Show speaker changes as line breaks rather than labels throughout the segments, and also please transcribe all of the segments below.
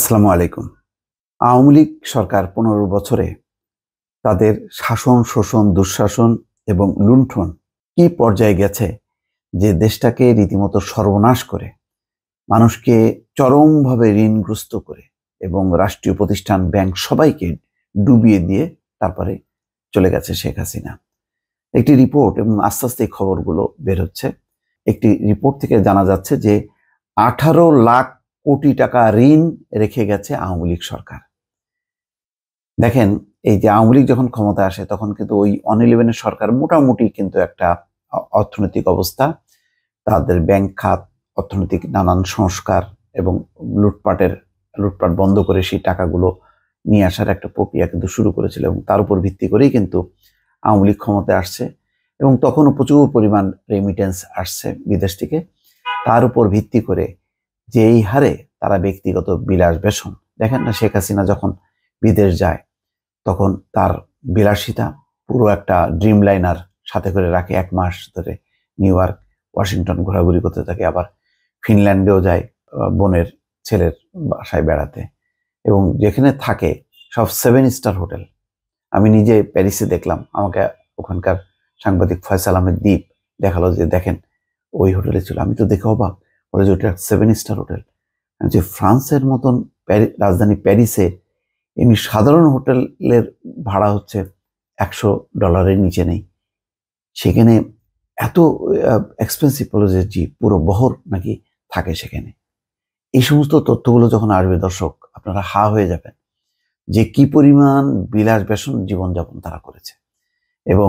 আসসালামু আলাইকুম। আওয়ামী লীগ সরকার ১৫ বছরে তাদের শাসন, শোষণ, দুঃশাসন এবং লুণ্ঠন কি পর্যায়ে গেছে যে দেশটাকে রীতিমতো সর্বনাশ করে, মানুষকে চরমভাবে ঋণগ্রস্ত করে এবং রাষ্ট্রীয় প্রতিষ্ঠান, ব্যাংক সবাইকে ডুবিয়ে দিয়ে তারপরে চলে গেছে শেখ হাসিনা। একটি রিপোর্ট এবং আস্তে আস্তে এই খবরগুলো বের হচ্ছে। একটি রিপোর্ট থেকে জানা যাচ্ছে যে ১৮ লাখ কোটি টাকা ঋণ রেখে গেছে আওয়ামী লীগ সরকার। দেখেন, এই যে আওয়ামী লীগ যখন ক্ষমতায় আসে তখন কিন্তু ওই 111 সরকার মোটামুটি কিন্তু একটা অর্থনৈতিক অবস্থা, তাদের ব্যাংক খাত, অর্থনৈতিক নানান সংস্কার এবং লুটপাট বন্ধ করে সেই টাকাগুলো নিয়ে আসার একটা প্রক্রিয়া কিন্তু শুরু করেছিল এবং তার উপর ভিত্তি করেই কিন্তু আওয়ামী লীগ ক্ষমতায় আসছে এবং তখনও প্রচুর পরিমাণ রেমিটেন্স আসছে বিদেশ থেকে। তার উপর ভিত্তি করে যেই হারে তারা ব্যক্তিগত বিলাস বেসন, দেখেন না শেখ হাসিনা যখন বিদেশ যায় তখন তার বিলাসিতা পুরো একটা ড্রিম লাইনার সাথে করে রাখে, 1 মাস ধরে নিউ ইয়র্ক, ওয়াশিংটন ঘোরাঘুরি করতে থাকে, আবার ফিনল্যান্ডেও যায় বোনের ছেলের বাসায় বেড়াতে এবং যেখানে থাকে সব 7 স্টার হোটেল। আমি নিজে প্যারিসে দেখলাম, আমাকে ওখানকার সাংবাদিক ফয়সাল আহমেদ দ্বীপ দেখালো যে দেখেন ওই হোটেলে ছিল। আমি তো দেখে অবাক, বলে যে ওটা 7 স্টার হোটেল। যে ফ্রান্সের মতন রাজধানী প্যারিসে এমনি সাধারণ হোটেলের ভাড়া হচ্ছে $100 নিচে নেই, সেখানে এত এক্সপেন্সিভ হলো যে পুরো বহর নাকি থাকে সেখানে। এই সমস্ত তথ্যগুলো যখন আসবে দর্শক, আপনারা হা হয়ে যাবেন যে কি পরিমাণ বিলাস বেসন জীবনযাপন তারা করেছে এবং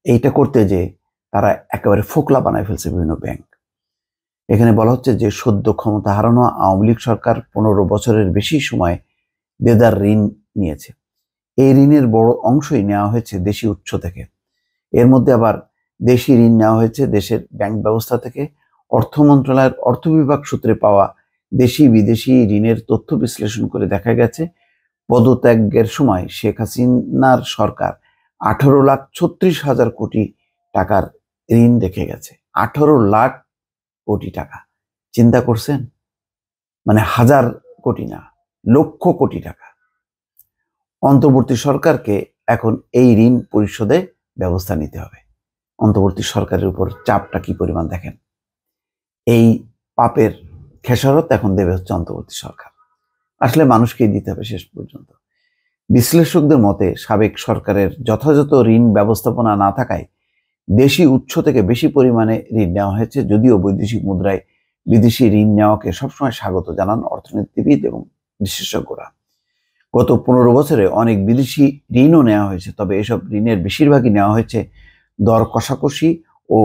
এইটা করতে যে তারা একেবারে ফোকলা বানায় ফেলছে বিভিন্ন ব্যাংক। এখানে বলা হচ্ছে যে সদ্য ক্ষমতা হারানো আওয়ামী লীগ সরকার 15 বছরের বেশি সময় দেদার ঋণ নিয়েছে। এই ঋণের বড় অংশই নেওয়া হয়েছে দেশি উৎস থেকে। এর মধ্যে আবার দেশি ঋণ নেওয়া হয়েছে দেশের ব্যাংক ব্যবস্থা থেকে। অর্থ মন্ত্রণালয়ের অর্থ বিভাগ সূত্রে পাওয়া দেশি বিদেশি ঋণের তথ্য বিশ্লেষণ করে দেখা গেছে পদত্যাগের সময় শেখ হাসিনার সরকার 18,36,000 কোটি টাকার ঋণ রেখে গেছে। 18 লাখ কোটি টাকা, চিন্তা করছেন? মানে হাজার কোটি না, লক্ষ কোটি টাকা। অন্তর্বর্তী সরকারকে এখন এই ঋণ পরিশোধে ব্যবস্থা নিতে হবে। অন্তর্বর্তী সরকারের উপর চাপটা কি পরিমাণ দেখেন। এই পাপের খেসারত এখন দেবে হচ্ছে অন্তর্বর্তী সরকার। আসলে মানুষকেই দিতে হবে শেষ পর্যন্ত। বিশ্লেষকদের মতে সাবেক সরকারের যথাযথ ঋণ ব্যবস্থাপনা না থাকায় দেশি উৎস থেকে বেশি পরিমাণে ঋণ নেওয়া হয়েছে, যদিও বৈদেশিক মুদ্রায় বিদেশি ঋণ নেওয়াকে সবসময় স্বাগত জানান অর্থনীতিবিদ এবং বিশেষজ্ঞরা। গত 15 বছরে অনেক বিদেশি ঋণও নেওয়া হয়েছে, তবে এসব ঋণের বেশিরভাগই নেওয়া হয়েছে দর কষাকষি ও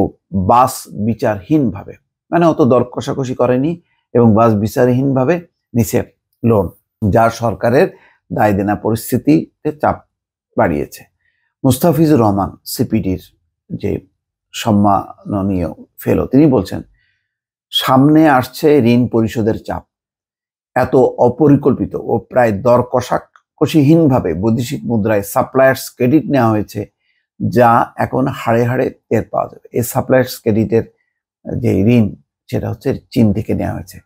বাস বিচারহীনভাবে। মানে অত দর কষাকষি করেনি এবং বাস বিচারহীনভাবে নিচে লোন, যা সরকারের দায় দেনা পরিস্থিতিতে চাপ বাড়িয়েছে। মুস্তাফিজুর রহমান সিপিডির যে সম্মাননীয় ফেলো, তিনি বলছেন সামনে আসছে ঋণ পরিশোধের চাপ। এত অপরিকল্পিত ও প্রায় দর কষাকষিহীনভাবে বৈদেশিক মুদ্রায় সাপ্লায়ার্স ক্রেডিট নেওয়া হয়েছে, যা এখন হাড়ে হাড়ে টের পাওয়া যাবে। এই সাপ্লায়ার্স ক্রেডিটের যে ঋণ, সেটা হচ্ছে চীন থেকে নেওয়া হয়েছে।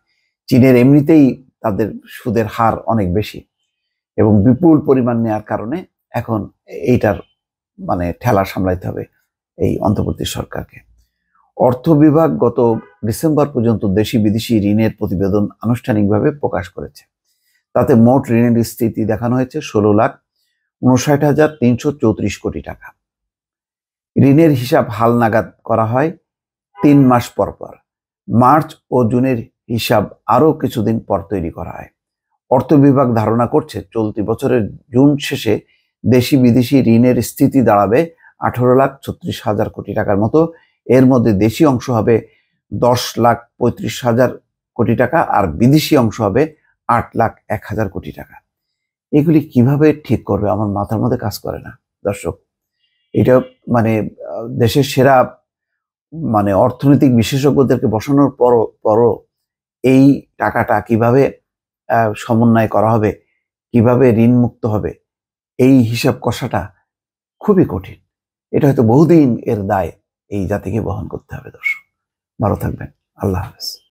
চীনের এমনিতেই তাদের সুদের হার অনেক বেশি এবং বিপুল পরিমাণ নেওয়ার কারণে এখন এইটার মানে ঠেলা সামলাইতে হবে এই অন্তর্বর্তী সরকারকে। অর্থ বিভাগ গত ডিসেম্বর পর্যন্ত দেশি বিদেশি ঋণের প্রতিবেদন আনুষ্ঠানিকভাবে প্রকাশ করেছে। তাতে মোট ঋণের স্থিতি দেখানো হয়েছে 16,59,334 কোটি টাকা। ঋণের হিসাব হালনাগাদ করা হয় 3 মাস পর পর। মার্চ ও জুনের হিসাব আরও কিছুদিন পর তৈরি করা হয়। অর্থ বিভাগ ধারণা করছে চলতি বছরের জুন শেষে দেশি বিদেশি ঋণের স্থিতি দাঁড়াবে 18,36,000 কোটি টাকার মতো। এর মধ্যে দেশি অংশ হবে 10,35,000 কোটি টাকা আর বিদেশি অংশ হবে 8,01,000 কোটি টাকা। এগুলি কিভাবে ঠিক করবে আমার মাথার মধ্যে কাজ করে না দর্শক। এটা মানে দেশের সেরা মানে অর্থনৈতিক বিশেষজ্ঞদেরকে বসানোর পরও এই টাকাটা কিভাবে সমন্বয় করা হবে, কিভাবে ঋণ মুক্ত হবে, এই হিসাব কষাটা খুবই কঠিন। এটা হয়তো বহুদিন এর দায় এই জাতিকে বহন করতে হবে। দর্শক ভালো থাকবেন, আল্লাহ হাফেজ।